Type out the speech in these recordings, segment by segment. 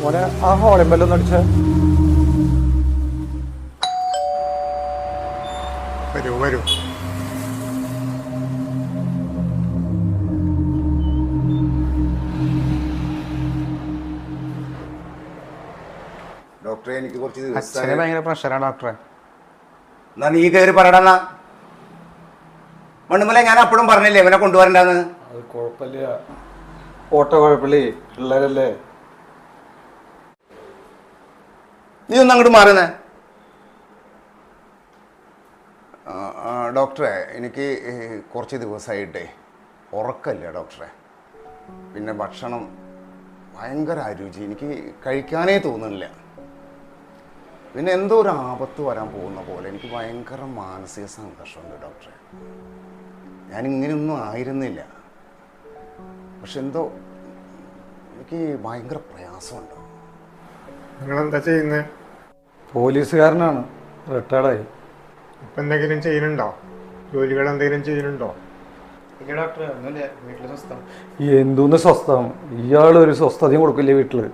മോനെ ആ ഹോളിമ്പല്ലൊന്നും അടിച്ച. വരൂ വരൂ. ഡോക്ടറെ എനിക്ക് കുറച്ച് അച്ഛന് ഭയങ്കര പ്രഷറാണ് ഡോക്ടറെ. എന്നാ നീ കയറി പറയടാ. മണ്ണുമല ഞാൻ അപ്പോഴും പറഞ്ഞില്ലേ ഇവനെ കൊണ്ടുവരണ്ടാന്ന്. അത് കുഴപ്പമില്ല, ഓട്ടോ കുഴപ്പമില്ലേ, പിള്ളേരല്ലേ. നീ ഒന്ന് അങ്ങോട്ട് മാറുന്നേ. ഡോക്ടറെ എനിക്ക് കുറച്ച് ദിവസമായിട്ടേ ഉറക്കമില്ല ഡോക്ടറെ. പിന്നെ ഭക്ഷണം ഭയങ്കര അരുചി, എനിക്ക് കഴിക്കാനേ തോന്നുന്നില്ല. പിന്നെ എന്തോ ഒരു ആപത്ത് വരാൻ പോകുന്ന പോലെ എനിക്ക് ഭയങ്കര മാനസിക സംഘർഷമുണ്ട് ഡോക്ടറെ. ഞാനിങ്ങനെയൊന്നും ആയിരുന്നില്ല, പക്ഷെ എന്തോ എനിക്ക് ഭയങ്കര പ്രയാസമുണ്ട്. നിങ്ങളെന്താ ചെയ്യുന്നത്? പോലീസുകാരനാണ്, റിട്ടയർഡായി. ഇപ്പം എന്തെങ്കിലും ചെയ്യുന്നുണ്ടോ? ജോലികൾ എന്തെങ്കിലും ചെയ്യുന്നുണ്ടോ? ഇല്ല ഡോക്ടറെ, ഒന്നുമില്ല, വീട്ടിൽ സ്വസ്ഥം. എന്തോന്ന് സ്വസ്ഥം, ഇയാളൊരു സ്വസ്ഥതയും കൊടുക്കില്ലേ വീട്ടില്.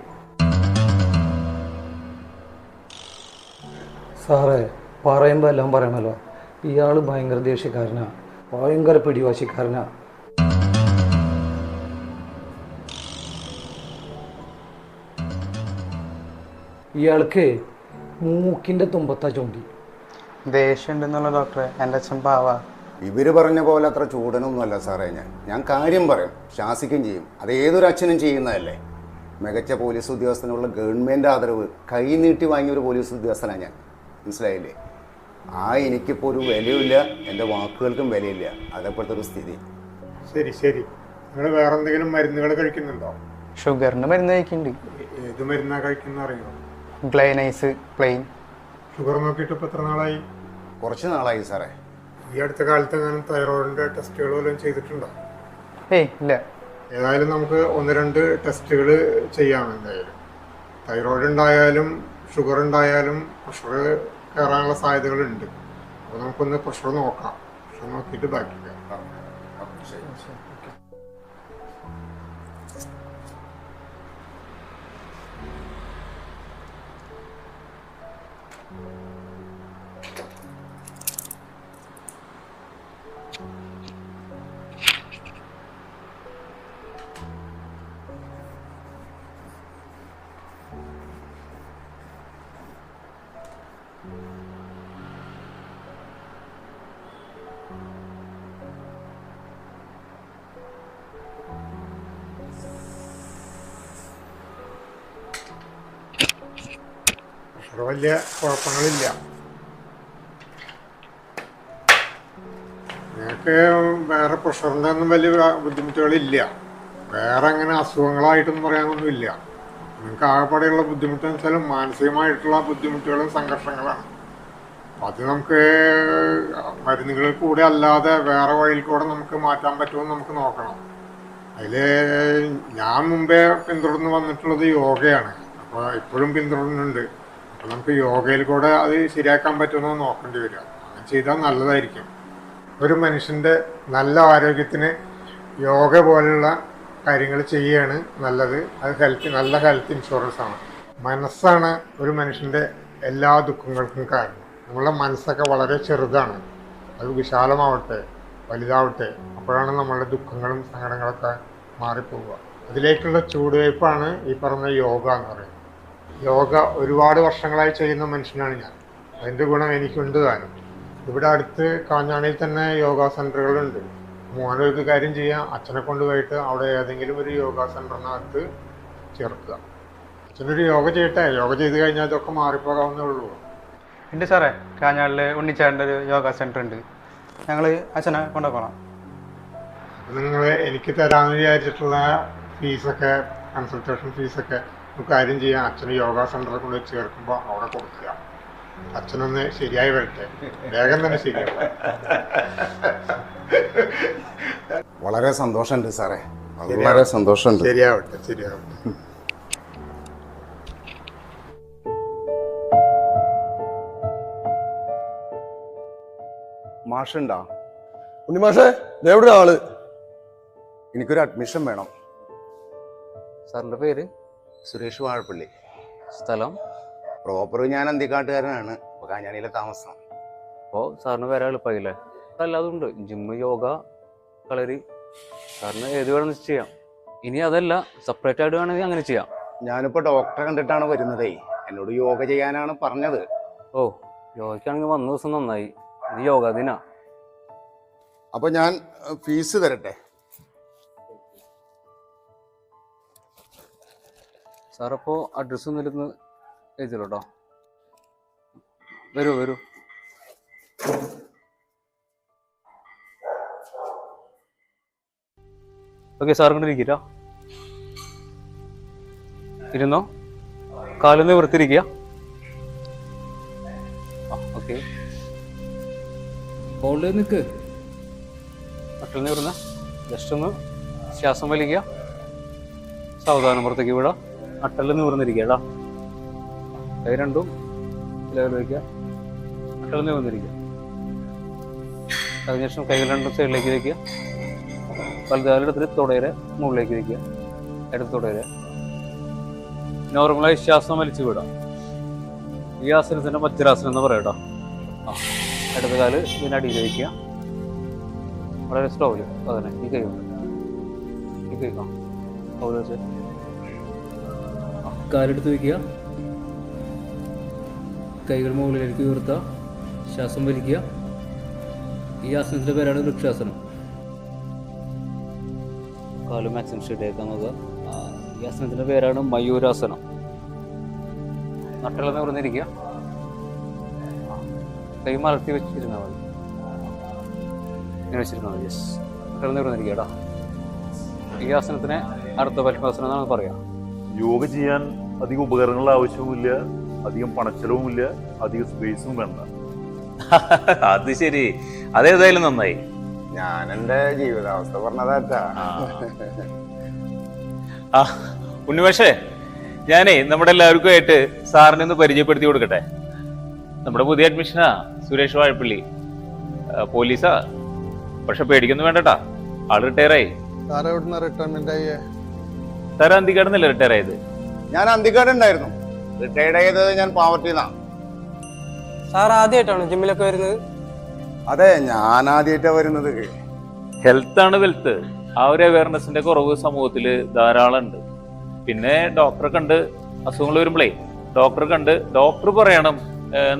സാറേ പറയുമ്പോൾ എല്ലാം പറയണല്ലോ, ഇയാൾ ഭയങ്കര ദേഷ്യക്കാരനാ, ഭയങ്കര പിടിവാശിക്കാരനാ. ഇയാൾക്ക് മൂക്കിൻ്റെ തുമ്പത്താ ചൂണ്ടി. ദേഷ്യം ഉണ്ടെന്നുള്ള ഡോക്ടറെ, എൻ്റെ അച്ഛൻ പാവാ. ഇവര് പറഞ്ഞ പോലെ അത്ര ചൂടനൊന്നുമല്ല സാറേ. ഞാൻ കാര്യം പറയും, ശാസിക്കുകയും ചെയ്യും. അത് ഏതൊരു അച്ഛനും ചെയ്യുന്നതല്ലേ. മികച്ച പോലീസ് ഉദ്യോഗസ്ഥനുള്ള ഗവൺമെൻറ് ആദരവ് കൈനീട്ടി വാങ്ങിയൊരു പോലീസ് ഉദ്യോഗസ്ഥനാണ് ഞാൻ, മനസ്സിലായില്ലേ? എനിക്കിപ്പോൾ ഒരു വിലയില്ല, എൻ്റെ വാക്കുകൾക്കും വിലയില്ല. അതേപോലത്തെ ഒരു സ്ഥിതി. ശരി ശരി. നിങ്ങൾ വേറെ എന്തെങ്കിലും മരുന്നുകൾ കഴിക്കുന്നുണ്ടോ? ഷുഗറിന് മരുന്ന് കഴിക്കുന്നുണ്ട്. ഏത് മരുന്നാണ് കഴിക്കുന്ന അറിയോ? ഗ്ലൈനൈസ് പ്ലെയിൻ. ഷുഗർ നോക്കിയിട്ട് ഇപ്പോൾ എത്ര നാളായി? കുറച്ച് നാളായി സാറേ. ഈ അടുത്ത കാലത്ത് എങ്ങാനും തൈറോയിഡിൻ്റെ ടെസ്റ്റുകൾ വല്ലതും ചെയ്തിട്ടുണ്ടോ? ഏയ് ഇല്ല. ഏതായാലും നമുക്ക് 1-2 ടെസ്റ്റുകൾ ചെയ്യാം. എന്തായാലും തൈറോയിഡ് ഉണ്ടായാലും ഷുഗർ ഉണ്ടായാലും പ്രഷർ കയറാനുള്ള സാധ്യതകളുണ്ട്. അപ്പോൾ നമുക്കൊന്ന് പ്രഷർ നോക്കാം. പ്രഷർ നോക്കിയിട്ട് ബാക്കി പ്രഷർ വലിയ കുഴപ്പങ്ങളില്ല. നിങ്ങൾക്ക് വേറെ പ്രഷറിൻ്റെ ഒന്നും വലിയ ബുദ്ധിമുട്ടുകളില്ല. വേറെ അങ്ങനെ അസുഖങ്ങളായിട്ടൊന്നും പറയാനൊന്നുമില്ല. നിങ്ങൾക്ക് ആകെപ്പാടെയുള്ള ബുദ്ധിമുട്ടെന്ന് വെച്ചാൽ മാനസികമായിട്ടുള്ള ബുദ്ധിമുട്ടുകളും സംഘർഷങ്ങളാണ്. അത് നമുക്ക് മരുന്നുകളിൽ കൂടെ അല്ലാതെ വേറെ വഴിയിൽ കൂടെ നമുക്ക് മാറ്റാൻ പറ്റുമെന്ന് നമുക്ക് നോക്കണം. അതിൽ ഞാൻ മുമ്പേ പിന്തുടർന്ന് വന്നിട്ടുള്ളത് യോഗയാണ്. അപ്പോൾ ഇപ്പോഴും പിന്തുടരുന്നുണ്ട്. അപ്പോൾ നമുക്ക് യോഗയിൽ കൂടെ അത് ശരിയാക്കാൻ പറ്റുമെന്ന് നോക്കേണ്ടി വരിക. അങ്ങനെ ചെയ്താൽ നല്ലതായിരിക്കും. ഒരു മനുഷ്യൻ്റെ നല്ല ആരോഗ്യത്തിന് യോഗ പോലുള്ള കാര്യങ്ങൾ ചെയ്യുകയാണ് നല്ലത്. അത് നല്ല ഹെൽത്ത് ഇൻഷുറൻസ് ആണ്. മനസ്സാണ് ഒരു മനുഷ്യൻ്റെ എല്ലാ ദുഃഖങ്ങൾക്കും കാരണം. നമ്മളുടെ മനസ്സൊക്കെ വളരെ ചെറുതാണ്. അത് വിശാലമാവട്ടെ വലുതാവട്ടെ, അപ്പോഴാണ് നമ്മളുടെ ദുഃഖങ്ങളും സങ്കടങ്ങളൊക്കെ മാറിപ്പോവുക. അതിലേക്കുള്ള ചുവടുവയ്പ്പാണ് ഈ പറഞ്ഞ യോഗ എന്ന് പറയുന്നത്. യോഗ ഒരുപാട് വർഷങ്ങളായി ചെയ്യുന്ന മനുഷ്യനാണ് ഞാൻ. അതിൻ്റെ ഗുണം എനിക്കുണ്ട് താനും. ഇവിടെ അടുത്ത് കാഞ്ഞാണിയിൽ തന്നെ യോഗ സെൻ്ററുകളുണ്ട്. മോനൊരു കാര്യം ചെയ്യാം, അച്ഛനെ കൊണ്ടുപോയിട്ട് അവിടെ ഏതെങ്കിലും ഒരു യോഗ സെൻ്ററിനകത്ത് ചേർക്കുക. അച്ഛനൊരു യോഗ ചെയ്യട്ടെ. യോഗ ചെയ്ത് കഴിഞ്ഞാൽ ഇതൊക്കെ മാറിപ്പോകാവുന്നേ ഉള്ളൂ. ഉണ്ട് സാറേ, കാഞ്ഞാളിൽ ഉണ്ണിച്ചാറിൻ്റെ ഒരു യോഗ സെൻ്റർ ഉണ്ട്. ഞങ്ങൾ അച്ഛനെ കൊണ്ടുപോകണം. നിങ്ങൾ എനിക്ക് തരാമെന്ന് വിചാരിച്ചിട്ടുള്ള ഫീസൊക്കെ, കൺസൾട്ടേഷൻ ഫീസൊക്കെ കാര്യം ചെയ്യാൻ അച്ഛന് യോഗ സെൻ്ററിൽ കൊണ്ട് ചേർക്കുമ്പോൾ അവിടെ കൊടുക്കുക. അച്ഛനൊന്ന് ശരിയായി വരട്ടെ, വേഗം തന്നെ ശരിയാവും. വളരെ സന്തോഷമുണ്ട് സാറേ, വളരെ സന്തോഷമുണ്ട്. ശരിയാവട്ടെ ശരിയാവട്ടെ. മാഷുണ്ടോ? ഉണ്ണിമാഷേ, എവിടെ ആള്? എനിക്കൊരു അഡ്മിഷൻ വേണം. സാറിൻ്റെ പേര്? സുരേഷ് വാഴപ്പള്ളി. സ്ഥലം? പ്രോപ്പർ ഞാൻ അന്തിക്കാട്ടുകാരനാണ്. ഇപ്പോൾ കാഞ്ഞാണിയിലെ താമസം. അപ്പോൾ സാറിന് വരാൻ എളുപ്പമായില്ലേ? അല്ലാതെ ഉണ്ട് ജിമ്മ്, യോഗ, കളരി. സാറിന് ഏത് വേണമെന്ന് ചെയ്യാം. ഇനി അതല്ല, സെപ്പറേറ്റ് ആയിട്ട് വേണമെങ്കിൽ അങ്ങനെ ചെയ്യാം. ഞാനിപ്പോൾ ഡോക്ടറെ കണ്ടിട്ടാണ് വരുന്നതേ. എന്നോട് യോഗ ചെയ്യാനാണ് പറഞ്ഞത്. ഓ, യോഗയ്ക്കാണെങ്കിൽ വന്ന ദിവസം നന്നായി. ഇത് യോഗ ദിനാ. അപ്പോൾ ഞാൻ ഫീസ് തരട്ടെ. സാറപ്പോൾ അഡ്രസ്സ് ഒന്നിരുന്ന് എഴുതില്ലോ കേട്ടോ. വരൂ വരൂ. ഓക്കെ, സാർ കൊണ്ട് ഇരിക്കില്ല. ഇരുന്നോ. കാലൊന്ന് വൃത്തിരിക്കുക. ഓക്കെ, ഹോൾഡ് നിൽക്ക്. മട്ടിൽ നിവർന്ന് ജസ്റ്റ് ഒന്ന് ശ്വാസം വലിക്കുക. സാവധാനം പുറത്തേക്ക് വിടാം. അട്ടലിൽ നിവർന്നിരിക്കുക കേട്ടോ. കൈ രണ്ടും ലെവൽ വയ്ക്കുക. അട്ടലിൽ നിവർന്നിരിക്കുക. അതിനുശേഷം കൈകൾ രണ്ടും സൈഡിലേക്ക് വയ്ക്കുക. വലുതാലെടുത്തിട്ട് തുടരെ മുകളിലേക്ക് വയ്ക്കുക. എടുത്ത് തുടരെ നോർമലായി ശ്വാസം വലിച്ചു വിടാം. ഈ ആസനത്തിൻ്റെ വജ്രാസനം എന്ന് പറയാം കേട്ടോ. ഇടത് കാല് ഇതിൻ്റെ അടിയിൽ വയ്ക്കുക. വളരെ സ്ലോലി. അതന്നെ ഈ കൈ കൊണ്ട് ഈ കൈ വെച്ച് കാലെടുത്ത് വയ്ക്കുക. കൈകൾ മുകളിലേക്ക് ഉയർത്തുക. ശ്വാസം വലിക്കുക. ഈ ആസനത്തിൻ്റെ പേരാണ് വൃക്ഷാസനം. കാല് മാക്സിമം ഷീട്ടേക്കാൻ നോക്കുക. ഈ ആസനത്തിൻ്റെ പേരാണ് മയൂരാസനം. നട്ടൽ നിവർന്നിരിക്കുക. കൈ മലർത്തി വെച്ചിരുന്നാൽ മതി. ഇങ്ങനെ വെച്ചിരുന്നാൽ മതി. യെസ്, നട്ടൽ നിവർന്നിരിക്കുക കേട്ടോ. ഈ ആസനത്തിനെ അർദ്ധ പത്മാസനം എന്നാണ് പറയാം. യോഗ ചെയ്യാൻ അധികം ഉപകരണങ്ങൾ ആവശ്യവുമില്ല, അധികം പണച്ചെലവുമില്ല, അധികം സ്പേസും വേണ്ട. അത് ശരി, അതേതായാലും നന്നായി. ഞാൻ എൻ്റെ ജീവിതാവസ്ഥ പറഞ്ഞതാറ്റാ. ഉണ്ണിമേഷേ, ഞാനേ നമ്മുടെ എല്ലാവർക്കും ആയിട്ട് സാറിനെ ഒന്ന് പരിചയപ്പെടുത്തി കൊടുക്കട്ടെ. നമ്മുടെ പുതിയ അഡ്മിഷനാ, സുരേഷ് വാഴപ്പള്ളി. പോലീസാ, പക്ഷെ പേടിക്കൊന്നും വേണ്ടട്ടാ. ആള് റിട്ടയറായി. സാർ അന്തിക്കാടുന്നല്ലേ റിട്ടയർ ആയത്? ഞാൻ അന്തിക്കാട് ഉണ്ടായിരുന്നു. റിട്ടയർഡ് ചെയ്തത് ഞാൻ പാവർട്ടിന്നാണ്. സാർ ആദ്യമായിട്ടാണ് ജിമ്മിലൊക്കെ വരുന്നത്? അതെ, ഞാൻ ആദ്യമായിട്ടാണ് വരുന്നത്. ഹെൽത്ത് ആണ് വെൽത്ത്. ആ ഒരു അവയർനെസിന്റെ കുറവ് സമൂഹത്തിൽ ധാരാളം ഉണ്ട്. പിന്നെ ഡോക്ടറെ കണ്ട് അസുഖങ്ങൾ വരുമ്പോഴേ ഡോക്ടറെ കണ്ട് ഡോക്ടർ പറയണം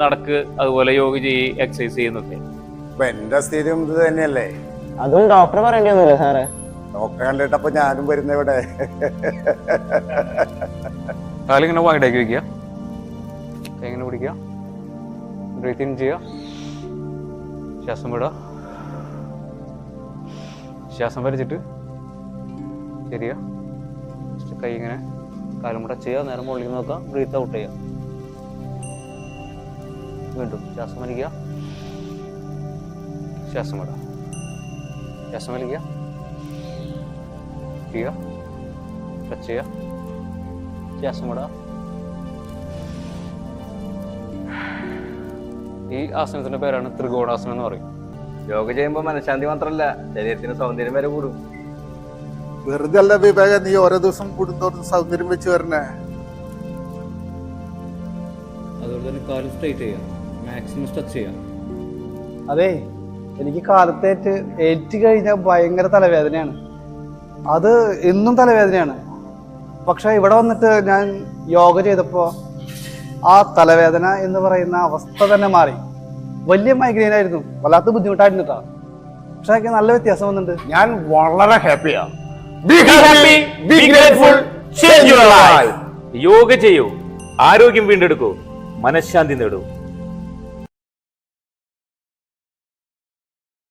നടക്ക്, അതുപോലെ യോഗ ചെയ്യ്, എക്സസൈസ് ചെയ്യുന്നൊക്കെ. ഇപ്പൊ എന്റെ സ്ഥിതി ഇത് തന്നെയല്ലേ? അതും ഡോക്ടർ പറയേണ്ടി വന്നില്ല സാറേ? ഡോക്ടറെ കണ്ടിട്ടപ്പോ ഞാനും വരുന്ന ഇവിടെ. കാലിങ്ങനെ വാങ്ങിടേക്ക് വയ്ക്കുക. കൈങ്ങനെ പിടിക്കുക. ബ്രീത്ത് ഇൻ ചെയ്യുക. ശ്വാസം വിടുക. ശ്വാസം വലിച്ചിട്ട് ശരിയാ. കൈ ഇങ്ങനെ കാലും കൂടെ ചെയ്യുക. നേരം മുകളിൽ നോക്കുക. ബ്രീത്ത് ഔട്ട് ചെയ്യുക. വീണ്ടും ശ്വാസം വലിക്കുക. ശ്വാസം വിടുക. ശ്വാസം വലിക്കുക. ചെയ്യുക. ടച്ച് ചെയ്യുക. ശ്വാസം വിടുക. ഈ ആസനത്തിന്റെ പേരാണ് ത്രികോണാസനം എന്ന് പറയും. യോഗ ചെയ്യുമ്പോൾ മനഃശാന്തി മാത്രമല്ല, ശരീരത്തിന് സൗന്ദര്യം വരെ കൂടും. വെറുതെ അല്ല വിവേക, നീ ഓരോ ദിവസം കൂടുന്തോറും സൗന്ദര്യം വെച്ച് വരണേ. അതുപോലെ തന്നെ കാല് സ്ട്രൈറ്റ് ചെയ്യുക. മാക്സിമം സ്ട്രെച്ച് ചെയ്യുക. അതെ, എനിക്ക് കാലത്തേറ്റ് ഏറ്റ് കഴിഞ്ഞാൽ ഭയങ്കര തലവേദനയാണ്. അത് എന്നും തലവേദനയാണ്. പക്ഷെ ഇവിടെ വന്നിട്ട് ഞാൻ യോഗ ചെയ്തപ്പോൾ ആ തലവേദന എന്ന് പറയുന്ന അവസ്ഥ തന്നെ മാറി. വലിയ മൈഗ്രെയിൻ ആയിരുന്നു, വല്ലാത്ത ബുദ്ധിമുട്ടായിരുന്നു കേട്ടോ. പക്ഷെ എനിക്ക് നല്ല വ്യത്യാസം വന്നിട്ടുണ്ട്. ഞാൻ വളരെ ഹാപ്പിയാണ്. യോഗ ചെയ്യൂ, ആരോഗ്യം വീണ്ടെടുക്കൂ, മനഃശാന്തി നേടൂ.